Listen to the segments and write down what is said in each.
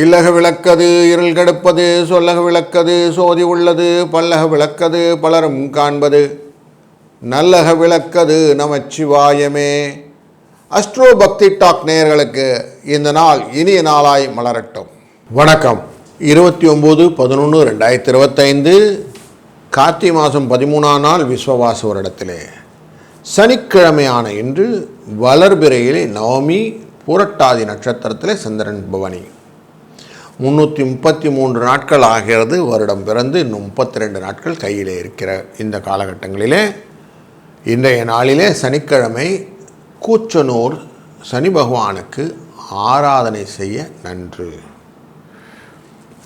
இல்லக விளக்கது இருள் கெடுப்பது, சொல்லக விளக்கது சோதி உள்ளது, பல்லக விளக்கது பலரும் காண்பது, நல்லக விளக்கது நமச்சிவாயமே. அஸ்ட்ரோ பக்தி டாக் நேயர்களுக்கு இந்த நாள் இனிய நாளாய் மலரட்டும். வணக்கம். 29/11/2025 கார்த்திகை மாதம் 13ஆம் நாள் விஸ்வவாச வருடத்திலே சனிக்கிழமையான இன்று வளர்பிறையிலே நவமி, புரட்டாதி நட்சத்திரத்திலே சந்திரன் பவனி. 333 நாட்கள் ஆகிறது வருடம் பிறந்து. இன்னும் 32 நாட்கள் கையிலே இருக்கிற இந்த காலகட்டங்களிலே இன்றைய நாளிலே சனிக்கிழமை கூச்சனூர் சனி பகவானுக்கு ஆராதனை செய்ய நன்று.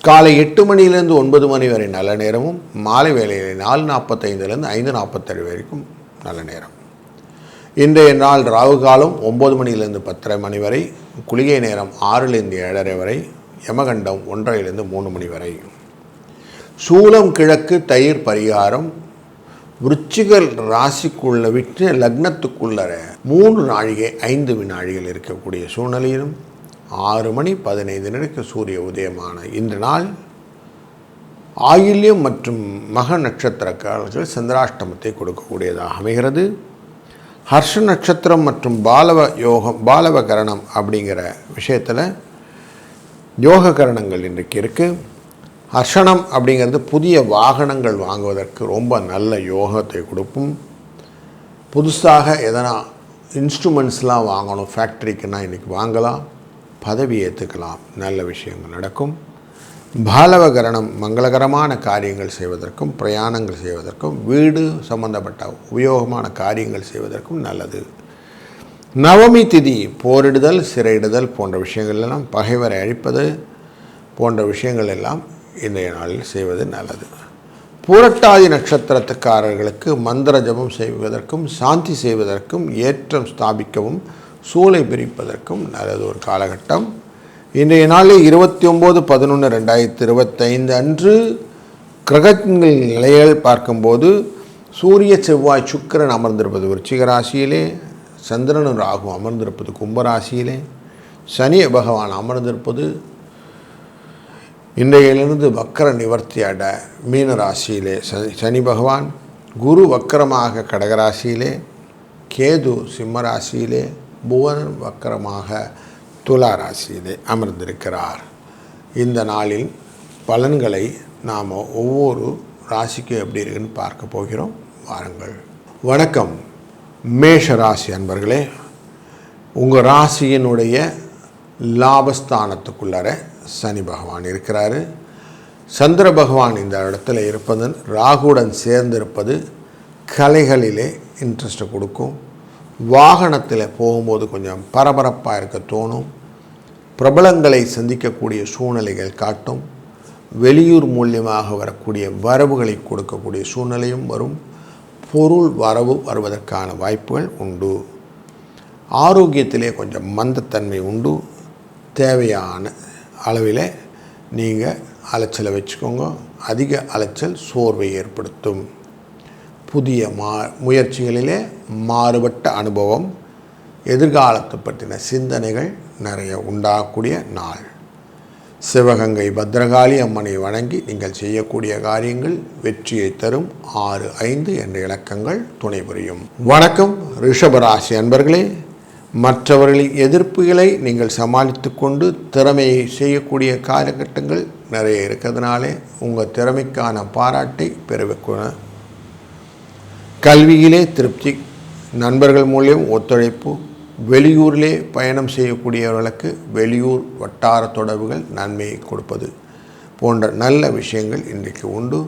காலை 8 மணியிலிருந்து 9 மணி வரை நல்ல நேரமும், மாலை வேளையில் 4:45 5:47 வரைக்கும் நல்ல நேரம். இன்றைய நாள் ராகு காலம் 9 மணியிலிருந்து 10:30 மணி வரை, குளிகை நேரம் 6லிருந்து 7:30 வரை, யமகண்டம் 1:00 3 மணி வரை. சூலம் கிழக்கு தயிர் பரிகாரம். விருச்சிகல் ராசிக்குள்ள விட்டு லக்னத்துக்குள்ள 3 நாழிகை 5 வினாழிகள் இருக்கக்கூடிய சூழ்நிலையிலும் 6:15 சூரிய உதயமான இந்த நாள் ஆயில்யம் மற்றும் மக நட்சத்திரக்காரர்கள் சந்திராஷ்டமத்தை கொடுக்கக்கூடியதாக அமைகிறது. ஹர்ஷ நட்சத்திரம் மற்றும் பாலவ கரணம் அப்படிங்கிற விஷயத்தில் யோக கரணங்கள் இன்றைக்கு இருக்குது. ஹர்ஷனம் அப்படிங்கிறது புதிய வாகனங்கள் வாங்குவதற்கு ரொம்ப நல்ல யோகத்தை கொடுக்கும். புதுசாக எதனா இன்ஸ்ட்ருமெண்ட்ஸ்லாம் வாங்கணும், ஃபேக்ட்ரிக்குன்னா இன்றைக்கி வாங்கலாம், பதவி ஏற்றுக்கலாம், நல்ல விஷயங்கள் நடக்கும். பாலவகரணம் மங்களகரமான காரியங்கள் செய்வதற்கும், பிரயாணங்கள் செய்வதற்கும், வீடு சம்பந்தப்பட்ட உபயோகமான காரியங்கள் செய்வதற்கும் நல்லது. நவமி திதி போரிடுதல், சிறையிடுதல் போன்ற விஷயங்கள் எல்லாம், பகைவரை அழிப்பது போன்ற விஷயங்கள் எல்லாம் இன்றைய நாளில் செய்வது நல்லது. புரட்டாதி நட்சத்திரத்துக்காரர்களுக்கு மந்திர ஜபம் செய்வதற்கும், சாந்தி செய்வதற்கும், ஏற்றம் ஸ்தாபிக்கவும், சூளை பிரிப்பதற்கும் நல்லது ஒரு காலகட்டம். இன்றைய நாளில் 29/11/2025 அன்று கிரகங்கள் நிலைகள் பார்க்கும்போது சூரிய செவ்வாய் சுக்கிரன் அமர்ந்திருப்பது விருச்சிக ராசியிலே, சந்திரனும் ராகு அமர்ந்திருப்பது கும்பராசியிலே, சனி பகவான் அமர்ந்திருப்பது இன்றையிலிருந்து வக்கர நிவர்த்தி அட மீன ராசியிலே சனி பகவான், குரு வக்கரமாக கடகராசியிலே, கேது சிம்ம ராசியிலே, புவன் வக்கரமாக துலா ராசியிலே அமர்ந்திருக்கிறார். இந்த நாளில் பலன்களை நாம் ஒவ்வொரு ராசிக்கும் எப்படி இருக்குன்னு பார்க்க போகிறோம். வாருங்கள். வணக்கம். மேஷ ராசி அன்பர்களே, உங்கள் ராசியினுடைய லாபஸ்தானத்துக்குள்ளார சனி பகவான் இருக்கிறாரு. சந்திர பகவான் இந்த இடத்துல இருப்பது, ராகுடன் சேர்ந்திருப்பது கலைகளிலே இன்ட்ரெஸ்ட்டை கொடுக்கும். வாகனத்தில் போகும்போது கொஞ்சம் பரபரப்பாக இருக்க தோணும். பிரபலங்களை சந்திக்கக்கூடிய சூழ்நிலைகள் காட்டும். வெளியூர் மூலியமாக வரக்கூடிய வரவுகளை கொடுக்கக்கூடிய சூழ்நிலையும் வரும். பொருள் வரவு வருவதற்கான வாய்ப்புகள் உண்டு. ஆரோக்கியத்திலே கொஞ்சம் மந்தத்தன்மை உண்டு. தேவையான அளவில் நீங்கள் அலைச்சலை வச்சுக்கோங்க. அதிக அலைச்சல் சோர்வை ஏற்படுத்தும். புதிய முயற்சிகளிலே மாறுபட்ட அனுபவம், எதிர்காலத்தை பற்றின சிந்தனைகள் நிறைய உண்டாகக்கூடிய நாள். சிவகங்கை பத்ரகாளி அம்மனை வணங்கி நீங்கள் செய்யக்கூடிய காரியங்கள் வெற்றியை தரும். 6, 5 என்ற இலக்கங்கள் துணை புரியும். வணக்கம் ரிஷபராசி அன்பர்களே, மற்றவர்களின் எதிர்ப்புகளை நீங்கள் சமாளித்து கொண்டு திறமையை செய்யக்கூடிய காலகட்டங்கள் நிறைய இருக்கிறதுனாலே உங்கள் திறமைக்கான பாராட்டை பெறுவிக்கணும். கல்வியிலே திருப்தி, நண்பர்கள் மூலியம் ஒத்துழைப்பு, வெளியூரிலே பயணம் செய்யக்கூடியவர்களுக்கு வெளியூர் வட்டார தொடர்புகள் நன்மையை கொடுப்பது போன்ற நல்ல விஷயங்கள் இன்றைக்கு உண்டு.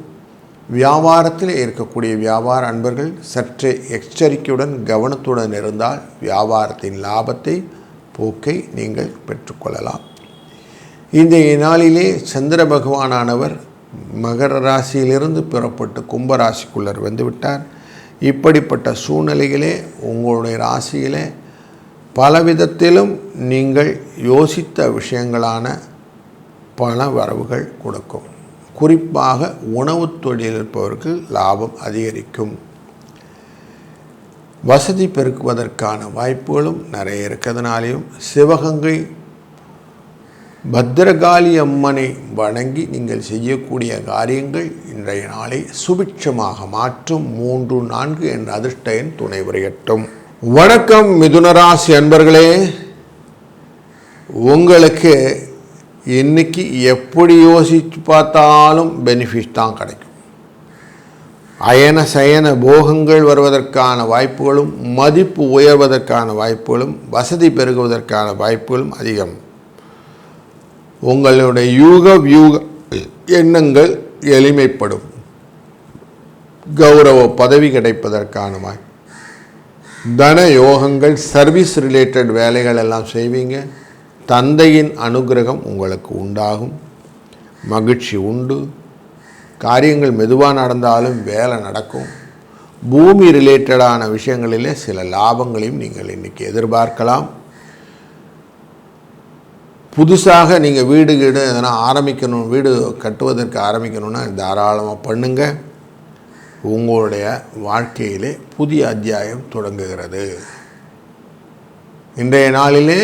வியாபாரத்தில் இருக்கக்கூடிய வியாபார அன்பர்கள் சற்றே எச்சரிக்கையுடன் கவனத்துடன் இருந்தால் வியாபாரத்தின் லாபத்தை போக்கை நீங்கள் பெற்றுக்கொள்ளலாம். இந்த நாளிலே சந்திர பகவானானவர் மகர ராசியிலிருந்து புறப்பட்டு கும்பராசிக்குள்ளர் வந்துவிட்டார். இப்படிப்பட்ட சூழ்நிலைகளே உங்களுடைய ராசியிலே பலவிதத்திலும் நீங்கள் யோசித்த விஷயங்களான பண வரவுகள் கொடுக்கும். குறிப்பாக உணவு தொழில் இருப்பவருக்கு லாபம் அதிகரிக்கும். வசதி பெருக்குவதற்கான வாய்ப்புகளும் நிறைய இருக்கிறதுனாலையும் சிவகங்கை பத்ரகாளி அம்மனை வணங்கி நீங்கள் செய்யக்கூடிய காரியங்கள் இன்றைய நாளை சுபிட்சமாக மாற்றும் 3-4 என்ற அதிர்ஷ்ட எண் துணை புரியட்டும். வணக்கம் மிதுனராசி அன்பர்களே, உங்களுக்கு இன்னைக்கு எப்படி யோசித்து பார்த்தாலும் பெனிஃபிட் தான் கிடைக்கும். அயன சயன போகங்கள் வருவதற்கான வாய்ப்புகளும், மதிப்பு உயர்வதற்கான வாய்ப்புகளும், வசதி பெருகுவதற்கான வாய்ப்புகளும் அதிகம். உங்களுடைய யூக எண்ணங்கள் எளிமைப்படும். கௌரவ பதவி கிடைப்பதற்கான வாய்ப்பு, தன யோகங்கள், சர்வீஸ் ரிலேட்டட் வேலைகள் எல்லாம் செய்வீங்க. தந்தையின் அனுகிரகம் உங்களுக்கு உண்டாகும். மகிழ்ச்சி உண்டு. காரியங்கள் மெதுவாக நடந்தாலும் வேலை நடக்கும். பூமி ரிலேட்டடான விஷயங்களிலே சில லாபங்களையும் நீங்கள் இன்றைக்கி எதிர்பார்க்கலாம். புதுசாக நீங்கள் வீடு எதனா ஆரம்பிக்கணும், வீடு கட்டுவதற்கு ஆரம்பிக்கணும்னா தாராளமாக பண்ணுங்கள். உங்களுடைய வாழ்க்கையிலே புதிய அத்தியாயம் தொடங்குகிறது. இன்றைய நாளிலே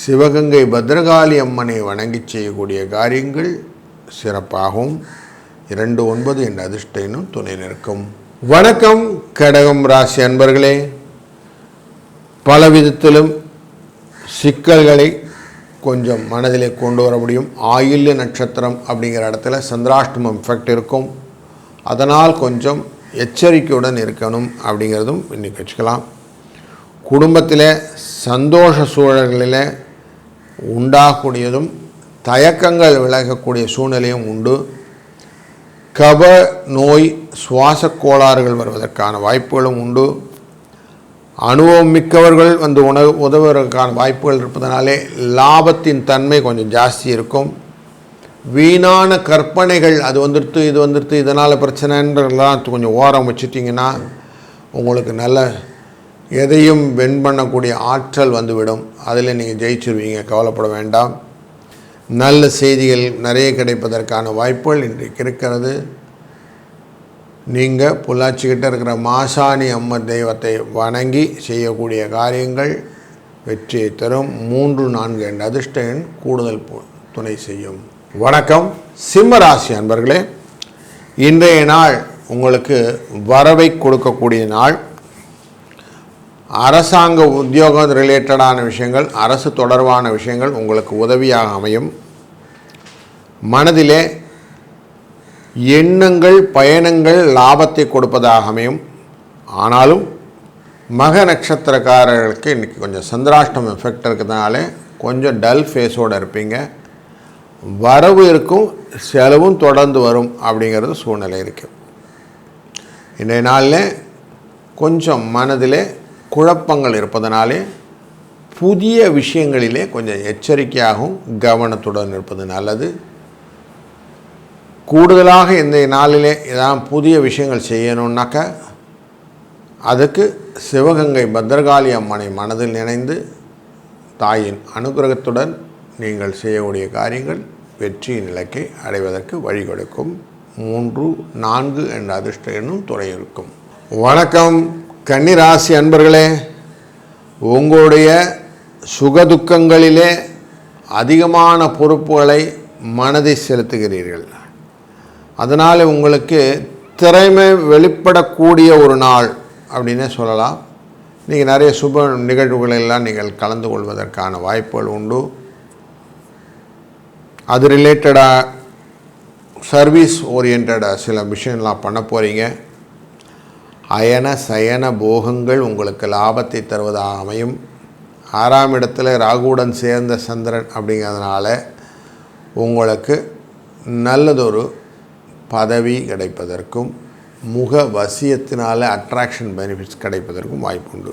சிவகங்கை பத்ரகாளி அம்மனை வணங்கி செய்யக்கூடிய காரியங்கள் சிறப்பாகவும் 2-9 என்ற அதிர்ஷ்ட எண்ணும் துணை நிற்கும். வணக்கம் கடகம் ராசி அன்பர்களே, பல விதத்திலும் சிக்கல்களை கொஞ்சம் மனதிலே கொண்டு வர முடியும். ஆயில்ய நட்சத்திரம் அப்படிங்கிற இடத்துல சந்திராஷ்டமம் எஃபெக்ட் இருக்கும். அதனால் கொஞ்சம் எச்சரிக்கையுடன் இருக்கணும் அப்படிங்கிறதும் இன்றைக்கி வச்சுக்கலாம். குடும்பத்தில் சந்தோஷ சூழல்களில் உண்டாகக்கூடியதும் தயக்கங்கள் விலகக்கூடிய சூழ்நிலையும் உண்டு. கப நோய், சுவாச கோளாறுகள் வருவதற்கான வாய்ப்புகளும் உண்டு. அனுபவம் மிக்கவர்கள் வந்து உதவுவதற்கான வாய்ப்புகள் இருப்பதனாலே லாபத்தின் தன்மை கொஞ்சம் ஜாஸ்தி இருக்கும். வீணான கற்பனைகள், அது வந்துடுத்து இது வந்துடுத்து இதனால் பிரச்சனைன்றதெல்லாம் கொஞ்சம் ஓரம் வச்சுட்டிங்கன்னா உங்களுக்கு நல்ல எதையும் வென் பண்ணக்கூடிய ஆற்றல் வந்துவிடும். அதில் நீங்கள் ஜெயிச்சிருவீங்க, கவலைப்பட வேண்டாம். நல்ல செய்திகள் நிறைய கிடைப்பதற்கான வாய்ப்புகள் இன்றைக்கு இருக்கிறது. நீங்கள் பொள்ளாச்சிக்கிட்ட இருக்கிற மாசாணி அம்மன் தெய்வத்தை வணங்கி செய்யக்கூடிய காரியங்கள் வெற்றியை தரும். 3-4 என்ற அதிர்ஷ்ட எண் கூடுதல் துணை செய்யும். வணக்கம் சிம்மராசி அன்பர்களே, இன்றைய நாள் உங்களுக்கு வரவை கொடுக்கக்கூடிய நாள். அரசாங்க உத்தியோகம் ரிலேட்டடான விஷயங்கள், அரசு தொடர்பான விஷயங்கள் உங்களுக்கு உதவியாக அமையும். மனதிலே எண்ணங்கள், பயணங்கள் லாபத்தை கொடுப்பதாக அமையும். ஆனாலும் மக நட்சத்திரக்காரர்களுக்கு இன்றைக்கி கொஞ்சம் சந்திராஷ்டமம் எஃபெக்ட் இருக்கிறதுனால கொஞ்சம் டல் ஃபேஸோடு இருப்பீங்க. வரவு இருக்கும், செலவும் தொடர்ந்து வரும் அப்படிங்கிறது சூழ்நிலை இருக்குது. இன்றைய நாளில் கொஞ்சம் மனதிலே குழப்பங்கள் இருப்பதனாலே புதிய விஷயங்களிலே கொஞ்சம் எச்சரிக்கையாகவும் கவனத்துடன் இருப்பது நல்லது. கூடுதலாக இந்த நாளிலே ஏதாவது புதிய விஷயங்கள் செய்யணுன்னாக்கா அதுக்கு சிவகங்கை பத்ரகாளி அம்மனை மனதில் நினைந்து தாயின் அனுகிரகத்துடன் நீங்கள் செய்யக்கூடிய காரியங்கள் வெற்றியின் இலக்கை அடைவதற்கு வழி கொடுக்கும். 3-4 என்ற அதிர்ஷ்ட எண்ணும் துணை இருக்கும். வணக்கம் கன்னிராசி அன்பர்களே, உங்களுடைய சுகதுக்கங்களிலே அதிகமான பொறுப்புகளை மனதை செலுத்துகிறீர்கள். அதனால் உங்களுக்கு திறமை வெளிப்படக்கூடிய ஒரு நாள் அப்படின்னே சொல்லலாம். நீங்கள் நிறைய சுப நிகழ்வுகளெல்லாம் நீங்கள் கலந்து கொள்வதற்கான வாய்ப்புகள் உண்டு. அது ரிலேட்டடாக சர்வீஸ் ஓரியன்டாக சில விஷயம்லாம் பண்ண போகிறீங்க. அயன சயன போகங்கள் உங்களுக்கு லாபத்தை தருவதாக அமையும். 6ஆம் இடத்துல ராகுவுடன் சேர்ந்த சந்திரன் அப்படிங்கிறதுனால உங்களுக்கு நல்லதொரு பதவி கிடைப்பதற்கும் முக வசியத்தினால் அட்ராக்ஷன் பெனிஃபிட்ஸ் கிடைப்பதற்கும் வாய்ப்புண்டு.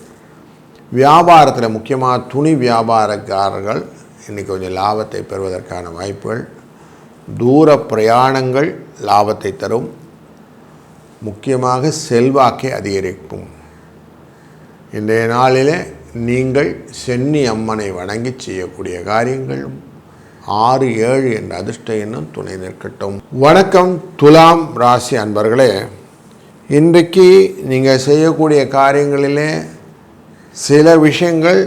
வியாபாரத்தில் முக்கியமாக துணி வியாபாரக்காரர்கள் இன்றைக்கி கொஞ்சம் லாபத்தை பெறுவதற்கான வாய்ப்புகள். தூர பிரயாணங்கள் லாபத்தை தரும். முக்கியமாக செல்வாக்கை அதிகரிக்கும். இன்றைய நாளில் நீங்கள் சென்னி அம்மனை வணங்கி செய்யக்கூடிய காரியங்கள் 6-7 என்ற அதிர்ஷ்ட எண்ணும் துணை நிற்கட்டும். வணக்கம் துலாம் ராசி அன்பர்களே, இன்றைக்கு நீங்கள் செய்யக்கூடிய காரியங்களிலே சில விஷயங்கள்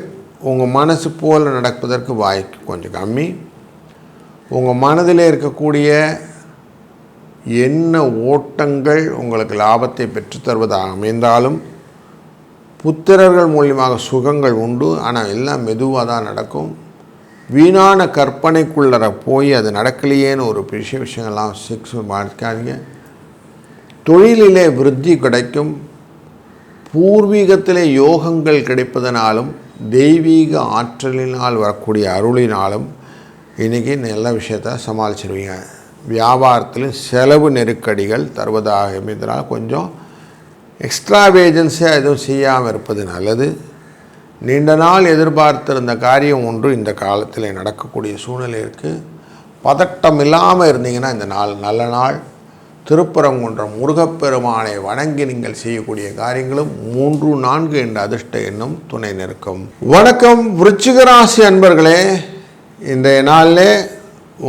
உங்கள் மனசு போல் நடப்பதற்கு வாய்ப்பு கொஞ்சம் கம்மி. உங்கள் மனதில் இருக்கக்கூடிய என்ன ஓட்டங்கள் உங்களுக்கு லாபத்தை பெற்றுத்தருவதாக அமைந்தாலும் புத்திரர்கள் மூலியமாக சுகங்கள் உண்டு. ஆனால் எல்லாம் மெதுவாக தான் நடக்கும். வீணான கற்பனைக்குள்ளற போய் அது நடக்கலையேன்னு ஒரு பெரிய விஷயங்கள்லாம் பார்க்காதீங்க. தொழிலிலே விருத்தி கிடைக்கும். பூர்வீகத்திலே யோகங்கள் கிடைப்பதனாலும் தெய்வீக ஆற்றலினால் வரக்கூடிய அருளினாலும் இன்றைக்கி நல்ல விஷயத்தை சமாளிச்சிடுவீங்க. வியாபாரத்தில் செலவு நெருக்கடிகள் தருவதாக அமைந்தனால் கொஞ்சம் எக்ஸ்ட்ராவேஜன்ஸாக எதுவும் செய்யாமல் இருப்பது நல்லது. நீண்ட நாள் எதிர்பார்த்திருந்த காரியம் ஒன்று இந்த காலத்தில் நடக்கக்கூடிய சூழ்நிலை இருக்குது. பதட்டம் இல்லாமல் இருந்தீங்கன்னா இந்த நாள் நல்ல நாள். திருப்பரங்குன்றம் முருகப்பெருமானை வணங்கி நீங்கள் செய்யக்கூடிய காரியங்களும் 3, 4 என்ற அதிர்ஷ்ட எண்ணும் துணை நிற்கும். வணக்கம் விருச்சிக ராசி அன்பர்களே. இன்றைய நாளில்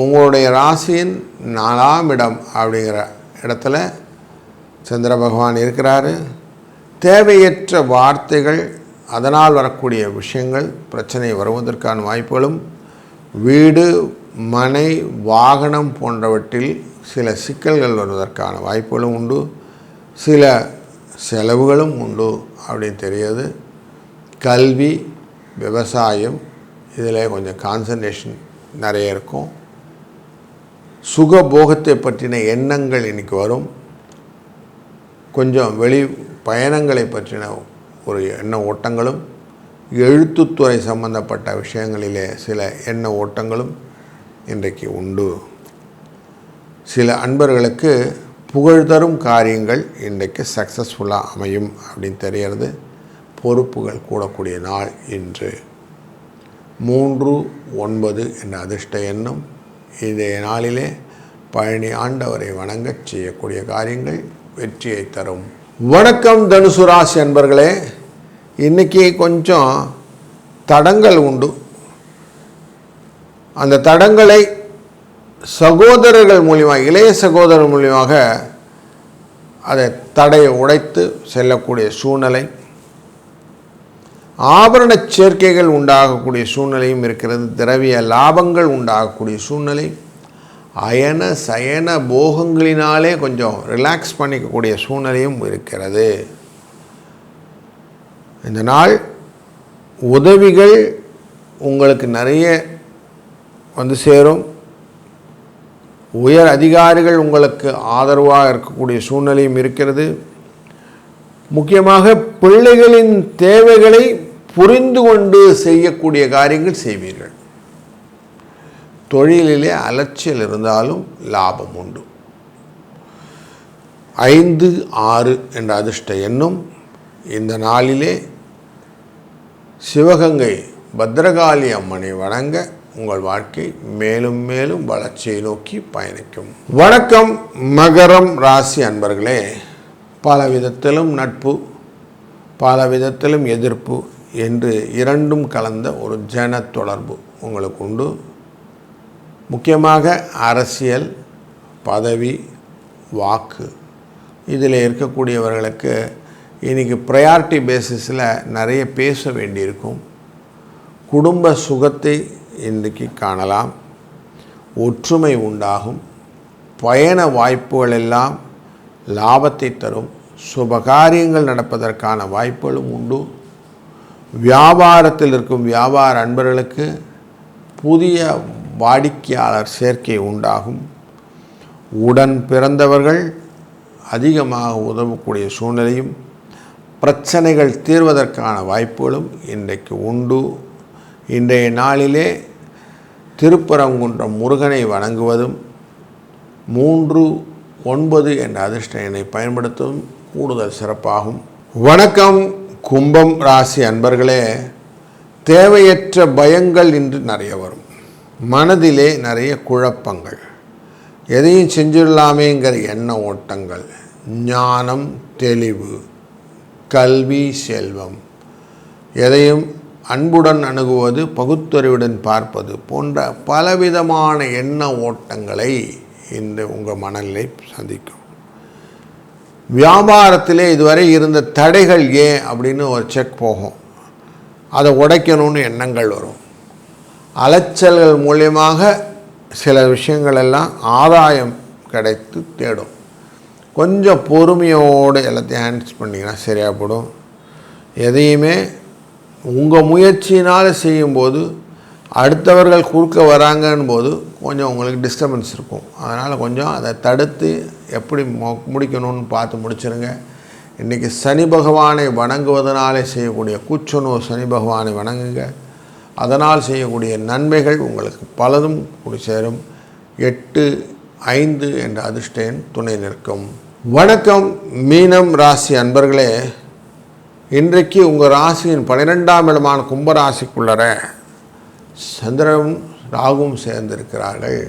உங்களுடைய ராசியின் 4ஆம் இடம் அப்படிங்கிற இடத்துல சந்திர பகவான் இருக்கிறாரு. தேவையற்ற வார்த்தைகள், அதனால் வரக்கூடிய விஷயங்கள், பிரச்சனை வருவதற்கான வாய்ப்புகளும், வீடு மனை வாகனம் போன்றவற்றில் சில சிக்கல்கள் வருவதற்கான வாய்ப்புகளும் உண்டு. சில செலவுகளும் உண்டு அப்படின்னு தெரியுது. கல்வி, விவசாயம் இதில் கொஞ்சம் கான்சன்ட்ரேஷன் நிறைய இருக்கும். சுகபோகத்தை பற்றின எண்ணங்கள் இன்றைக்கி வரும். கொஞ்சம் வெளி பயணங்களை பற்றின ஒரு எண்ண ஓட்டங்களும், எழுத்துத்துறை சம்பந்தப்பட்ட விஷயங்களிலே சில எண்ண ஓட்டங்களும் இன்றைக்கு உண்டு. சில அன்பர்களுக்கு புகழ்தரும் காரியங்கள் இன்றைக்கு சக்ஸஸ்ஃபுல்லாக அமையும் அப்படின்னு தெரிகிறது. பொறுப்புகள் கூடக்கூடிய நாள் இன்று. 3, 9 என்ற அதிர்ஷ்ட எண்ணம். இன்றைய நாளிலே பழனி ஆண்டவரை வணங்கச் செய்யக்கூடிய காரியங்கள் வெற்றியை தரும். வணக்கம் தனுசு ராசி அன்பர்களே. இன்றைக்கி கொஞ்சம் தடங்கள் உண்டு. அந்த தடங்களை சகோதரர்கள் மூலியமாக, இளைய சகோதரர் மூலியமாக அதை தடையை உடைத்து செல்லக்கூடிய சூழ்நிலை, ஆபரண சேர்க்கைகள் உண்டாகக்கூடிய சூழ்நிலையும் இருக்கிறது. திரவிய லாபங்கள் உண்டாகக்கூடிய சூழ்நிலை, அயன சயன போகங்களினாலே கொஞ்சம் ரிலாக்ஸ் பண்ணிக்கக்கூடிய சூழ்நிலையும் இருக்கிறது. இந்த நாள் உதவிகள் உங்களுக்கு நிறைய வந்து சேரும். உயர் அதிகாரிகள் உங்களுக்கு ஆதரவாக இருக்கக்கூடிய சூழ்நிலையும் இருக்கிறது. முக்கியமாக பிள்ளைகளின் தேவைகளை புரிந்து கொண்டு செய்யக்கூடிய காரியங்கள் செய்வீர்கள். தொழிலிலே அலட்சியம் இருந்தாலும் லாபம் உண்டு. 5, 6 என்ற அதிர்ஷ்ட எண்ணும். இந்த நாளிலே சிவகங்கை பத்ரகாளி அம்மனை வணங்க உங்கள் வாழ்க்கை மேலும் மேலும் வளர்ச்சியை நோக்கி பயணிக்கும். வணக்கம் மகரம் ராசி அன்பர்களே. பல விதத்திலும் நட்பு, பல விதத்திலும் எதிர்ப்பு என்று இரண்டும் கலந்த ஒரு ஜன தொடர்பு உங்களுக்கு உண்டு. முக்கியமாக அரசியல், பதவி, வாக்கு இதில் இருக்கக்கூடியவர்களுக்கு இன்றைக்கி ப்ரையாரிட்டி பேசிஸில் நிறைய பேச வேண்டியிருக்கும். குடும்ப சுகத்தை இன்றைக்கு காணலாம். ஒற்றுமை உண்டாகும். பயண வாய்ப்புகள் எல்லாம் லாபத்தை தரும். சுபகாரியங்கள் நடப்பதற்கான வாய்ப்புகளும் உண்டு. வியாபாரத்தில் இருக்கும் வியாபார அன்பர்களுக்கு புதிய வாடிக்கையாளர் சேர்க்கை உண்டாகும். உடன் பிறந்தவர்கள் அதிகமாக உதவக்கூடிய சூழ்நிலையும், பிரச்சனைகள் தீர்வதற்கான வாய்ப்புகளும் இன்றைக்கு உண்டு. இன்றைய நாளிலே திருப்பரங்குன்றம் முருகனை வணங்குவதும் 3, 9 என்ற அதிர்ஷ்ட எண்ணை பயன்படுத்துவதும் கூடுதல் சிறப்பாகும். வணக்கம் கும்பம் ராசி அன்பர்களே. தேவையற்ற பயங்கள் இன்று நிறைய வரும். மனதிலே நிறைய குழப்பங்கள், எதையும் செஞ்சிடலாமேங்கிற எண்ண ஓட்டங்கள், ஞானம், தெளிவு, கல்வி, செல்வம், எதையும் அன்புடன் அணுகுவது, பகுத்தறிவுடன் பார்ப்பது போன்ற பலவிதமான எண்ண ஓட்டங்களை இந்த உங்கள் மனநிலை சந்திக்கும். வியாபாரத்திலே இதுவரை இருந்த தடைகள் ஏன் அப்படின்னு ஒரு செக் போகும். அதை உடைக்கணும்னு எண்ணங்கள் வரும். அலைச்சல்கள் மூலியமாக சில விஷயங்களெல்லாம் ஆதாயம் கிடைத்து தேடும். கொஞ்சம் பொறுமையோடு எல்லாத்தையும் ஹேண்டில் பண்ணிங்கன்னா சரியாக போடும். எதையுமே உங்கள் முயற்சியினால் செய்யும்போது அடுத்தவர்கள் குறுக்க வராங்கன்னு போது கொஞ்சம் உங்களுக்கு டிஸ்டர்பன்ஸ் இருக்கும். அதனால் கொஞ்சம் அதை தடுத்து எப்படி முடிக்கணும்னு பார்த்து முடிச்சிருங்க. இன்றைக்கி சனி பகவானை வணங்குவதனாலே செய்யக்கூடிய கூச்சனூர் சனி பகவானை வணங்குங்க. அதனால் செய்யக்கூடிய நன்மைகள் உங்களுக்கு பலதும் கூடி சேரும். 8, 5 என்ற அதிர்ஷ்ட எண் துணை நிற்கும். வணக்கம் மீனம் ராசி அன்பர்களே. இன்றைக்கு உங்கள் ராசியின் 12ஆம் இடமான கும்பராசிக்குள்ளர சந்திரனும் ராகுவும் சேர்ந்திருக்கிறார்கள்.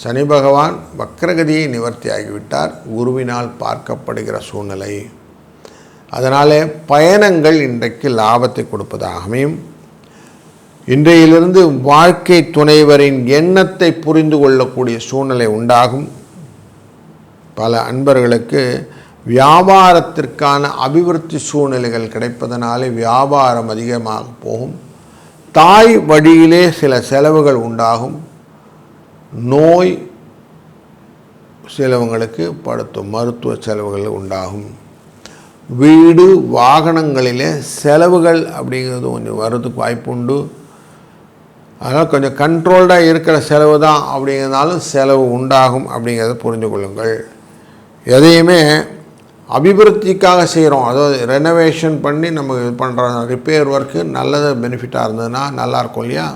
சனி பகவான் வக்ரகதியை நிவர்த்தியாகிவிட்டார். குருவினால் பார்க்கப்படுகிற சூழ்நிலை. அதனாலே பயணங்கள் இன்றைக்கு லாபத்தை கொடுப்பதாக அமையும். இன்றையிலிருந்து வாழ்க்கை துணைவரின் எண்ணத்தை புரிந்து கொள்ளக்கூடிய சூழ்நிலை உண்டாகும். பல அன்பர்களுக்கு வியாபாரத்திற்கான அபிவிருத்தி சூழ்நிலைகள் கிடைப்பதனாலே வியாபாரம் அதிகமாக போகும். தாய் வழியிலே சில செலவுகள் உண்டாகும். நோய் சிலவங்களுக்கு படுத்தும் மருத்துவ செலவுகள் உண்டாகும். வீடு வாகனங்களிலே செலவுகள் அப்படிங்கிறது கொஞ்சம் வர்றதுக்கு வாய்ப்பு உண்டு. அதனால் கொஞ்சம் கண்ட்ரோல்டாக இருக்கிற செலவு தான் அப்படிங்கிறதுனாலும் செலவு உண்டாகும் அப்படிங்கிறத புரிந்து கொள்ளுங்கள். எதையுமே அபிவிருத்திக்காக செய்கிறோம். அதாவது ரெனோவேஷன் பண்ணி நம்ம இது பண்ணுற ரிப்பேர் ஒர்க்கு நல்லது பெனிஃபிட்டாக இருந்ததுன்னா நல்லாயிருக்கும் இல்லையா?